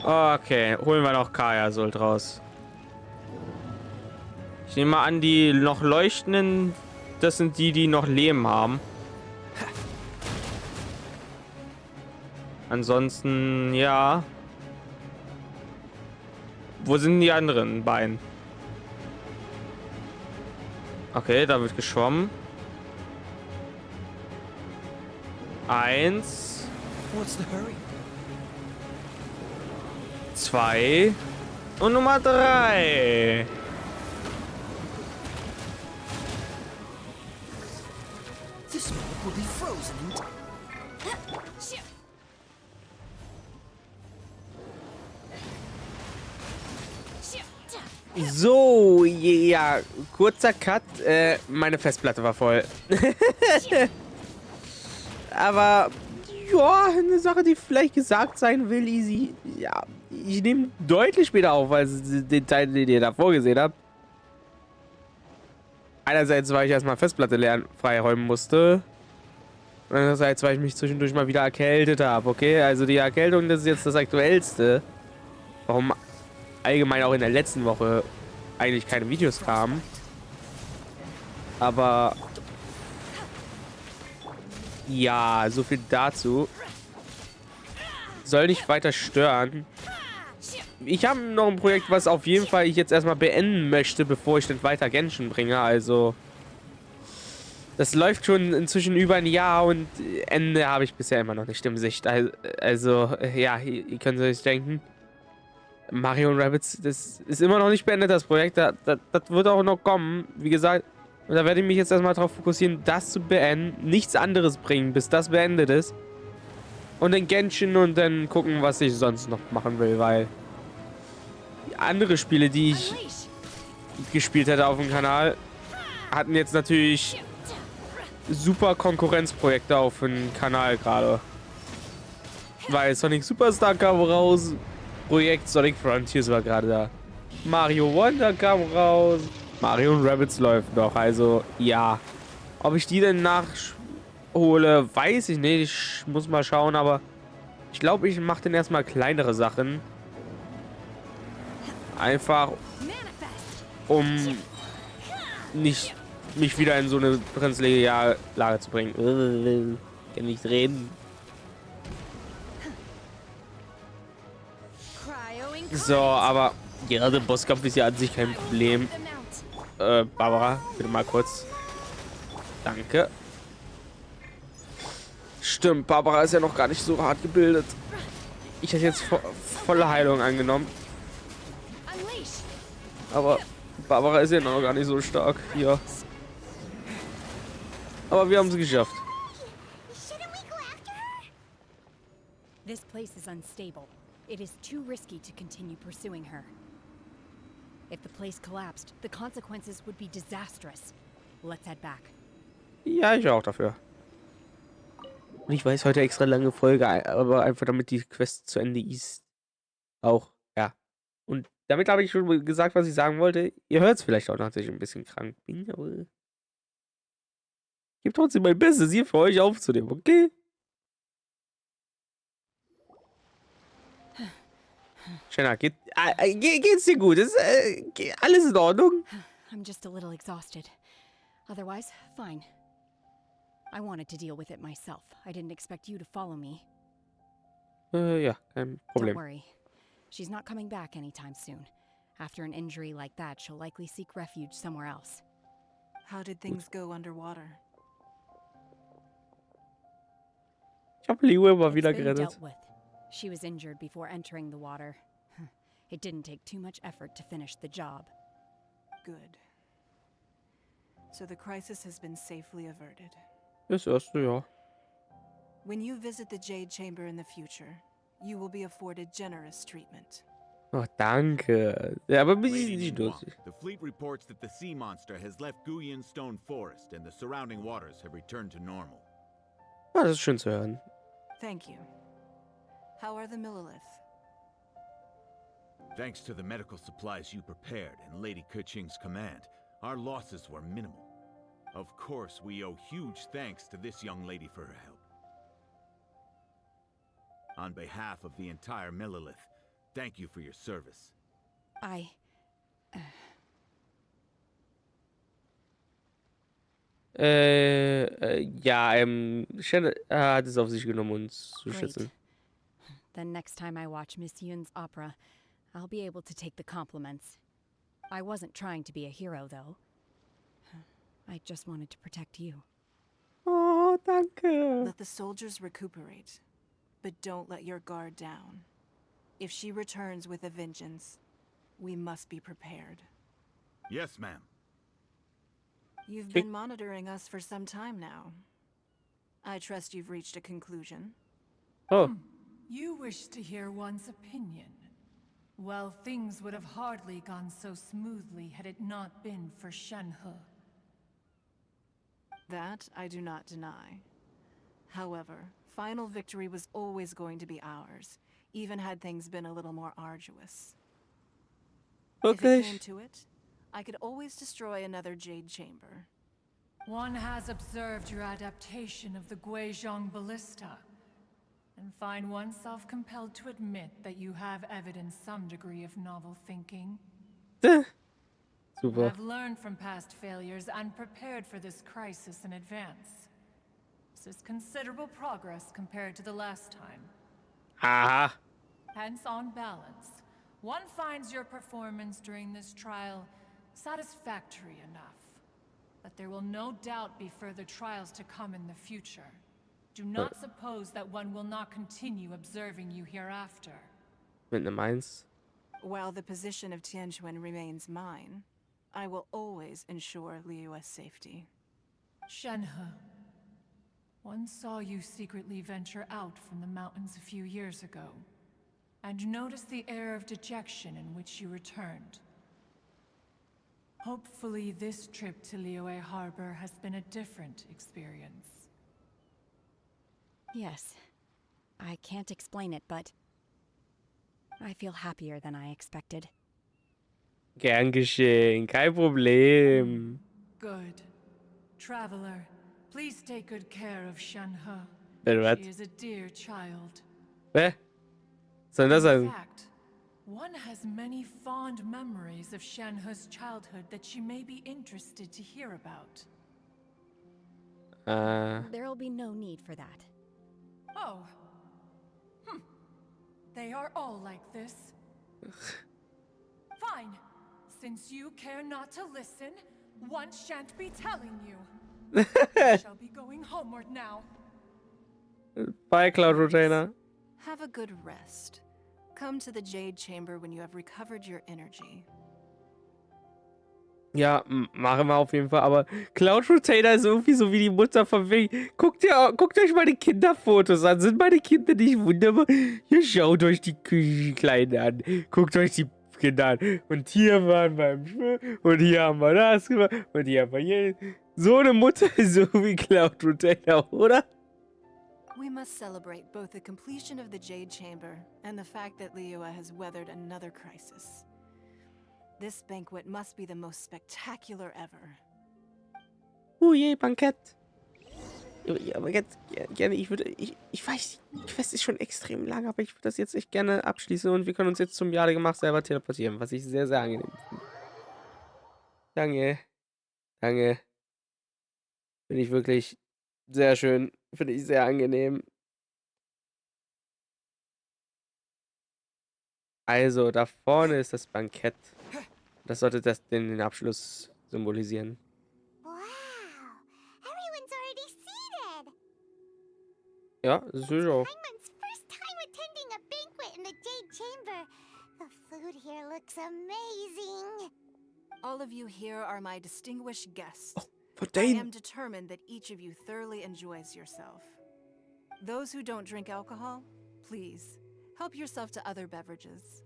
Okay, holen wir noch Kaya-Sold raus. Ich nehme mal an, die noch leuchtenden, das sind die noch Leben haben. Ansonsten, ja. Wo sind die anderen beiden? Okay, da wird geschwommen. 1. 2. Und Nummer 3. So, ja, kurzer Cut. Meine Festplatte war voll. Aber, ja, eine Sache, die vielleicht gesagt sein will, easy. Ja, ich nehme deutlich später auf, als den Teil, den ihr davor gesehen habt. Einerseits, weil ich erstmal Festplatte leer freiräumen musste. Und andererseits, weil ich mich zwischendurch mal wieder erkältet habe, okay? Also die Erkältung, das ist jetzt das Aktuellste. Warum allgemein auch in der letzten Woche eigentlich keine Videos kamen. Aber ja, so viel dazu. Soll nicht weiter stören. Ich habe noch ein Projekt, was auf jeden Fall ich jetzt erstmal beenden möchte, bevor ich dann weiter Genshin bringe. Also das läuft schon inzwischen über ein Jahr und Ende habe ich bisher immer noch nicht im Sicht. Also ja, ihr könnt euch denken. Mario und Rabbids, das ist immer noch nicht beendet, das Projekt. Das wird auch noch kommen. Wie gesagt, und da werde ich mich jetzt erstmal darauf fokussieren, das zu beenden. Nichts anderes bringen, bis das beendet ist. Und dann Genshin und dann gucken, was ich sonst noch machen will, weil andere Spiele, die ich gespielt hätte auf dem Kanal, hatten jetzt natürlich super Konkurrenzprojekte auf dem Kanal gerade. Weil Sonic Superstar kam raus, Projekt Sonic Frontiers war gerade da. Mario Wonder kam raus. Mario und Rabbids läuft noch. Also, ja. Ob ich die denn nachhole, weiß ich nicht. Ich muss mal schauen, aber ich glaube, ich mache dann erstmal kleinere Sachen. Einfach, um nicht mich wieder in so eine brenzlige Lage zu bringen. Kann nicht reden. So, aber ja, der Bosskampf ist ja an sich kein Problem. Barbara, bitte mal kurz. Danke. Stimmt, Barbara ist ja noch gar nicht so hart gebildet. Ich hätte jetzt volle Heilung angenommen. Aber Barbara ist ja noch gar nicht so stark hier. Aber wir haben es geschafft. This place is unstable. It is too risky to continue pursuing her. If the place collapsed, the consequences would be disastrous. Let's head back. Ja, ich auch dafür. Und ich weiß, heute extra lange Folge, aber einfach damit die Quest zu Ende ist. Auch, ja. Und damit habe ich schon gesagt, was ich sagen wollte. Ihr hört es vielleicht auch noch, dass ich ein bisschen krank bin, aber ich gebe trotzdem mein Bestes, hier für euch aufzunehmen, okay? Shenna, geht's dir gut? Ist alles in Ordnung? I'm just a little exhausted. Otherwise, fine. I wanted to deal with it myself. I didn't expect you to follow me. Ja, kein Problem. Don't worry. She's not coming back anytime soon. After an injury like that, she'll likely seek refuge somewhere else. How did things go underwater? Ich habe Liyue mal It's wieder been gerettet. dealt with. She was injured before entering the water. It didn't take too much effort to finish the job. Good. So the crisis has been safely averted. Das erste, ja. When you visit the Jade Chamber in the future, you will be afforded generous treatment. Oh, danke. Ja, aber bin ich Lady nicht Ningguang, lustig. the fleet reports that the sea monster has left Guyan Stone Forest and the surrounding waters have returned to normal. Ah, das ist schön zu hören. Thank you. How are the Millilith? Thanks to the medical supplies you prepared and Lady Keqing's command, our losses were minimal. Of course, we owe huge thanks to this young lady for her help. On behalf of the entire Millilith, thank you for your service. Ja, Shen hat es auf sich genommen, uns zu schützen. Then next time I watch Miss Yun's opera, I'll be able to take the compliments. I wasn't trying to be a hero, though. I just wanted to protect you. Oh, danke. Let the soldiers recuperate, but don't let your guard down. If she returns with a vengeance, we must be prepared. Yes, ma'am. You've been monitoring us for some time now. I trust you've reached a conclusion. Oh. You wish to hear one's opinion. Well, things would have hardly gone so smoothly had it not been for Shenhe. That I do not deny. However, final victory was always going to be ours, even had things been a little more arduous. Okay. If it came to it, I could always destroy another Jade Chamber. One has observed your adaptation of the Guizhong Ballista, and find oneself compelled to admit that you have evidenced some degree of novel thinking. Super. I've learned from past failures and prepared for this crisis in advance. This is considerable progress compared to the last time. Aha. Hence, on balance, one finds your performance during this trial satisfactory enough. But there will no doubt be further trials to come in the future. Do not suppose that one will not continue observing you hereafter. Mit einem Eins. While the position of Tianquan remains mine, I will always ensure Liyue's safety. Shenhe, one saw you secretly venture out from the mountains a few years ago, and noticed the air of dejection in which you returned. Hopefully this trip to Liyue Harbor has been a different experience. Yes. I can't explain it, but I feel happier than I expected. Gern geschehen, kein Problem. Good. Traveler, please take good care of Shenhe. Was? She is a dear child. Was soll das In sein? fact, One has many fond memories of Shenhe's childhood that she may be interested to hear about. There'll be no need for that. Oh. They are all like this. Fine. Since you care not to listen, one shan't be telling you. I shall be going homeward now. Bye, Cloud Retainer. Have a good rest. Come to the Jade Chamber when you have recovered your energy. Ja, machen wir auf jeden Fall. Aber Cloud Retainer ist irgendwie so wie die Mutter von Wing. Guckt euch mal die Kinderfotos an. Sind meine Kinder nicht wunderbar? Ihr schaut euch die Kleinen an. Guckt euch die Kinder an. Und hier waren wir beim Schwimmen. Und hier haben wir das gemacht. Und hier haben wir hier. So eine Mutter ist so wie Cloud Retainer, oder? We must celebrate both the completion of the Jade Chamber and the fact that Liyue has weathered another crisis. This banquet must be the most spectacular ever. Je, Bankett. Ja, aber jetzt gerne, ich weiß, die Quest ist schon extrem lang, aber ich würde das jetzt echt gerne abschließen und wir können uns jetzt zum Jade gemacht selber teleportieren, was ich sehr, sehr angenehm finde. Danke. Danke. Finde ich wirklich sehr schön. Finde ich sehr angenehm. Also, da vorne ist das Bankett. Das sollte den Abschluss symbolisieren. Wow, everyone's already seated. Ja, das ist auch. Paimon's first time attending a banquet in the Jade Chamber. The food here looks amazing. All of you here are my distinguished guests. Von I denen. am determined that each of you thoroughly enjoys yourself. Those who don't drink alcohol, please, help yourself to other beverages.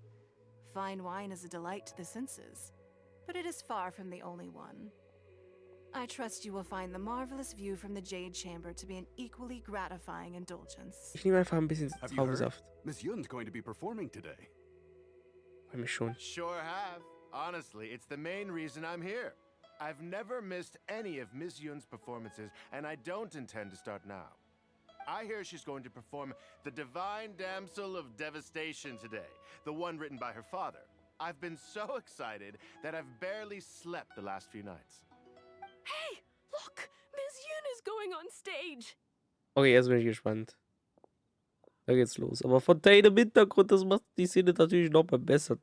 Fine wine is a delight to the senses, but it is far from the only one. I trust you will find the marvelous view from the Jade Chamber to be an equally gratifying indulgence. Ich nehme einfach ein bisschen Have you heard? Traubensaft. Miss Yun's going to be performing today. Bei mir schon. Sure have. Honestly, it's the main reason I'm here. I've never missed any of Miss Yun's performances, and I don't intend to start now. I hear she's going to perform The Divine Damsel of Devastation today, the one written by her father. I've been so excited that I've barely slept the last few nights. Hey, look! Miss Yun is going on stage! Okay, jetzt bin ich gespannt. Da geht's los. Aber von deinem Hintergrund, das macht die Szene natürlich noch mal besser.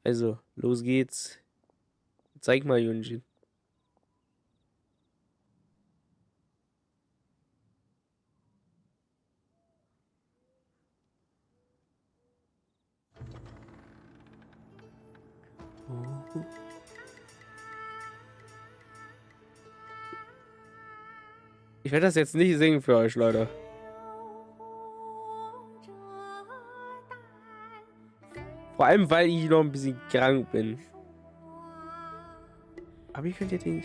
Also, los geht's. Zeig mal, Yunjin. Ich werde das jetzt nicht singen für euch, Leute. Vor allem, weil ich noch ein bisschen krank bin. Aber ich finde ja den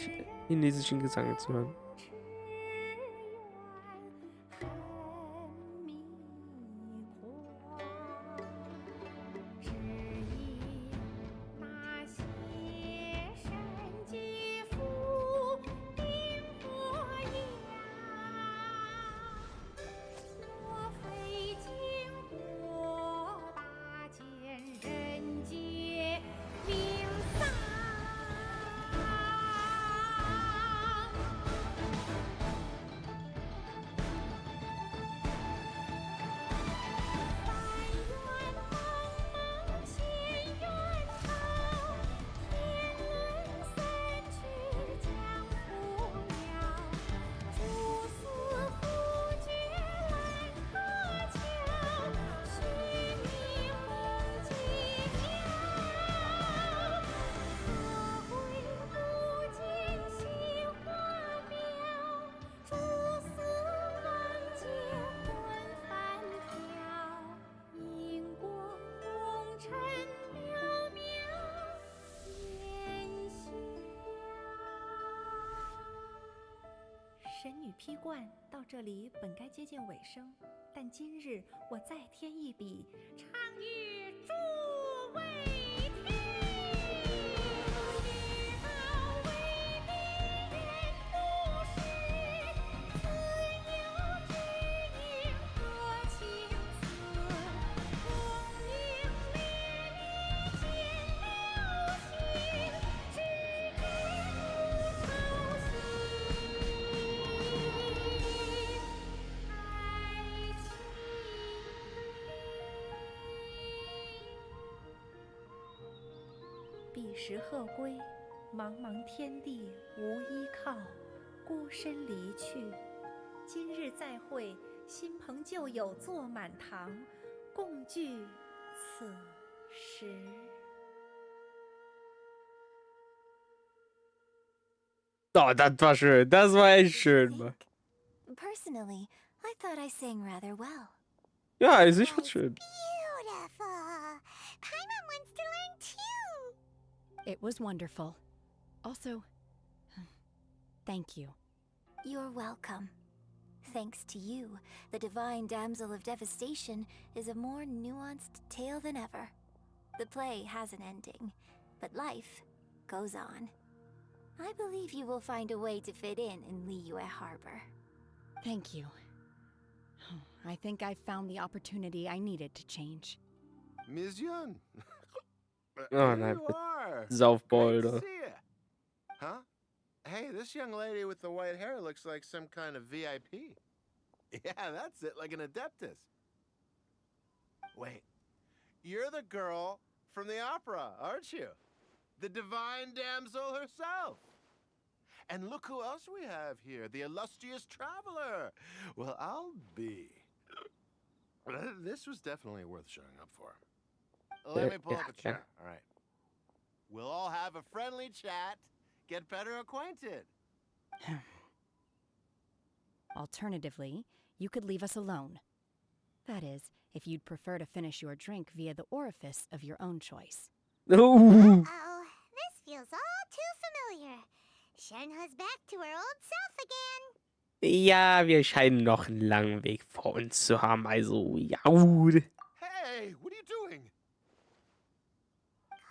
chinesischen Gesang jetzt hören.神女披冠到这里本该接近尾声，但今日我再添一笔，唱与诸位听。知道为敌人不是，自有知音何情时鹤归，茫茫天地无依靠，孤身离去。今日再会，新朋旧友坐满堂，共聚此时。Oh, das war schön. Das war echt schön, Mann. Personally, I thought I sang rather well. Ja, also ich fand's schön. Beautiful. Paimon wants to learn too. It was wonderful. Also, thank you. You're welcome. Thanks to you, the Divine Damsel of Devastation is a more nuanced tale than ever. The play has an ending, but life goes on. I believe you will find a way to fit in Liyue Harbor. Thank you. I think I've found the opportunity I needed to change. Ms. Yun. Oh Here nein, you are. Saufball, Great to Alter. see you. Huh? Hey, this young lady with the white hair looks like some kind of VIP. Yeah, that's it, like an adeptus. Wait, you're the girl from the opera, aren't you? The divine damsel herself. And look who else we have here, the illustrious traveler. Well, I'll be. This was definitely worth showing up for. Let me pull up a chair, all right. We'll all have a friendly chat, get better acquainted. Alternatively, you could leave us alone. That is, if you'd prefer to finish your drink via the orifice of your own choice. Uh-oh, this feels all too familiar. Shenhe's back to her old self again. Ja, wir scheinen noch einen langen Weg vor uns zu haben, also ja. Gut. Hey, what are you doing?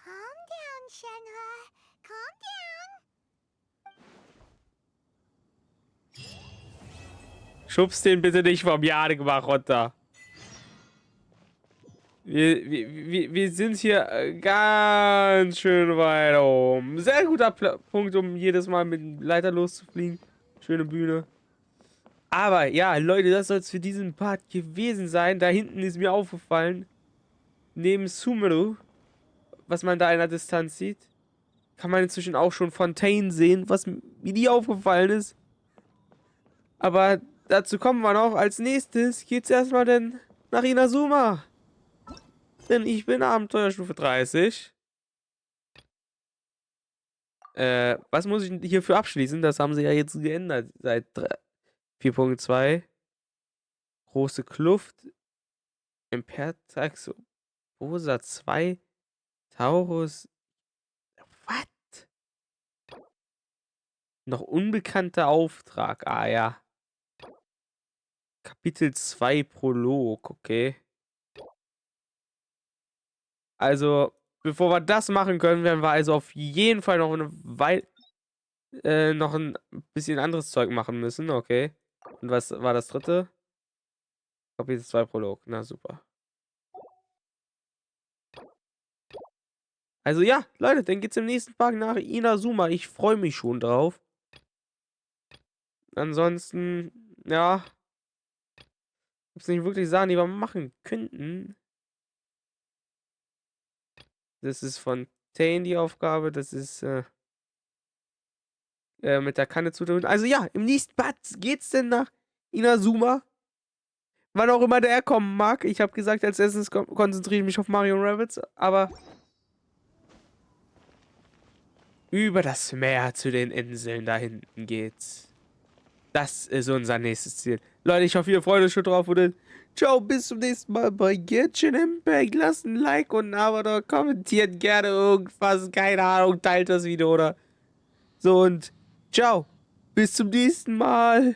Calm down, Shenhe. Calm down. Schubst den bitte nicht vom Jadegmach runter. Wir sind hier ganz schön weit oben. Sehr guter Punkt, um jedes Mal mit dem Leiter loszufliegen. Schöne Bühne. Aber ja, Leute, das soll es für diesen Part gewesen sein. Da hinten ist mir aufgefallen, neben Sumeru, was man da in der Distanz sieht, kann man inzwischen auch schon Fontaine sehen, was mir nie aufgefallen ist. Aber dazu kommen wir noch. Als nächstes geht's erstmal denn nach Inazuma. Denn ich bin Abenteuerstufe 30. Was muss ich hierfür abschließen? Das haben sie ja jetzt geändert seit 4.2. Große Kluft. Impertax. Rosa 2. Taurus. Was? Noch unbekannter Auftrag. Ah ja. Kapitel 2 Prolog. Okay. Also, bevor wir das machen können, werden wir also auf jeden Fall noch noch ein bisschen anderes Zeug machen müssen. Okay. Und was war das dritte? Kapitel 2 Prolog. Na super. Also ja, Leute, dann geht's im nächsten Part nach Inazuma. Ich freue mich schon drauf. Ansonsten, ja. Gibt's nicht wirklich Sachen, die wir machen könnten. Das ist von Tane die Aufgabe. Das ist mit der Kanne zu tun. Also ja, im nächsten Part geht's denn nach Inazuma. Wann auch immer der kommen mag. Ich habe gesagt, als erstes konzentriere ich mich auf Mario Rabbids. Aber über das Meer zu den Inseln da hinten geht's. Das ist unser nächstes Ziel. Leute, ich hoffe, ihr freut euch schon drauf. Und dann ciao, bis zum nächsten Mal bei Genshin Impact. Lasst ein Like und ein Abo da. Kommentiert gerne irgendwas. Keine Ahnung, teilt das Video oder so. Und ciao, bis zum nächsten Mal.